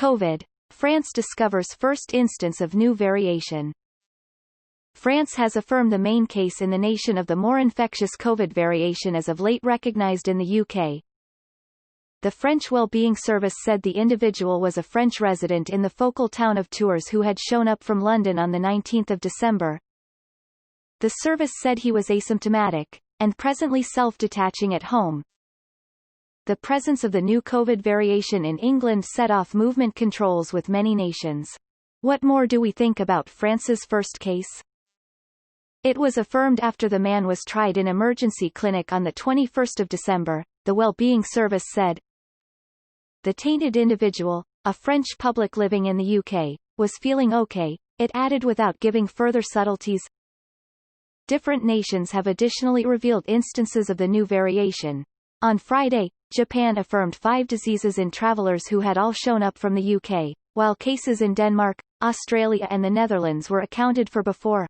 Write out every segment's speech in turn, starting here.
COVID, France discovers first instance of new variation. France has affirmed the main case in the nation of the more infectious COVID variation as of late recognized in the UK. The French Wellbeing Service said the individual was a French resident in the focal town of Tours who had shown up from London on 19 December. The service said he was asymptomatic, and presently self-detaching at home. The presence of the new COVID variation in England set off movement controls with many nations. What more do we think about France's first case? It was affirmed after the man was tried in emergency clinic on 21 December, the Wellbeing Service said. The tainted individual, a French public living in the UK, was feeling okay, it added without giving further subtleties. Different nations have additionally revealed instances of the new variation. On Friday, Japan affirmed 5 diseases in travelers who had all shown up from the UK, while cases in Denmark, Australia and the Netherlands were accounted for before.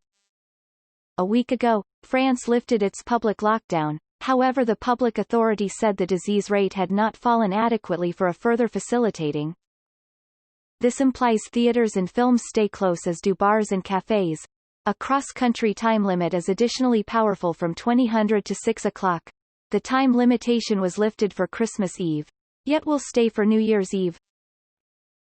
A week ago, France lifted its public lockdown, however the public authority said the disease rate had not fallen adequately for a further facilitating. This implies theaters and films stay closed as do bars and cafes. A cross-country time limit is additionally powerful from 2000 to 6 o'clock. The time limitation was lifted for Christmas Eve, yet will stay for New Year's Eve.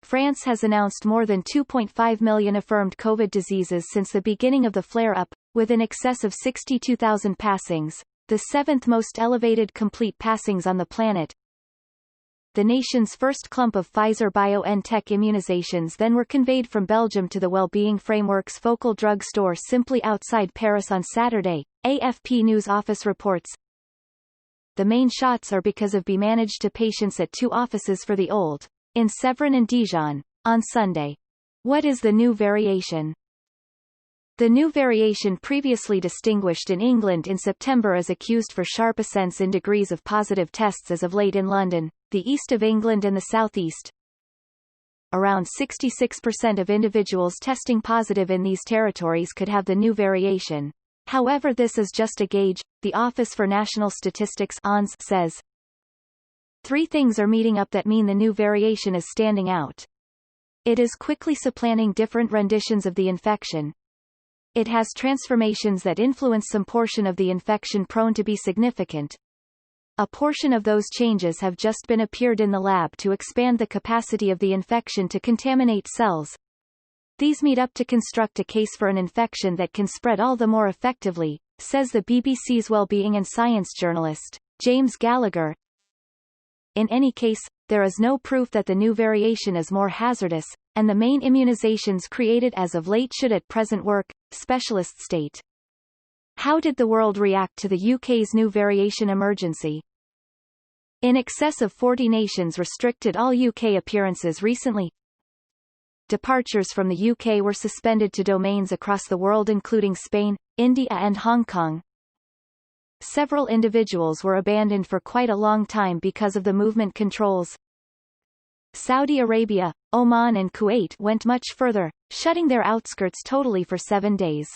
France has announced more than 2.5 million affirmed COVID diseases since the beginning of the flare-up, with in excess of 62,000 passings, the 7th most elevated complete passings on the planet. The nation's first clump of Pfizer-BioNTech immunizations then were conveyed from Belgium to the Wellbeing Framework's focal drug store simply outside Paris on Saturday, AFP News Office reports. The main shots are because of be managed to patients at 2 offices for the old, in Severn and Dijon, on Sunday. What is the new variation? The new variation previously distinguished in England in September is accused for sharp ascents in degrees of positive tests as of late in London, the east of England and the southeast. Around 66% of individuals testing positive in these territories could have the new variation. However, this is just a gauge, the Office for National Statistics (ONS) says. 3 things are meeting up that mean the new variation is standing out. It is quickly supplanting different renditions of the infection. It has transformations that influence some portion of the infection prone to be significant. A portion of those changes have just been appeared in the lab to expand the capacity of the infection to contaminate cells. These meet up to construct a case for an infection that can spread all the more effectively, says the BBC's wellbeing and science journalist, James Gallagher. In any case, there is no proof that the new variation is more hazardous, and the main immunizations created as of late should at present work, specialists state. How did the world react to the UK's new variation emergency? In excess of 40 nations restricted all UK appearances recently. Departures from the UK were suspended to domains across the world including Spain, India and Hong Kong. Several individuals were abandoned for quite a long time because of the movement controls. Saudi Arabia, Oman and Kuwait went much further, shutting their outskirts totally for 7 days.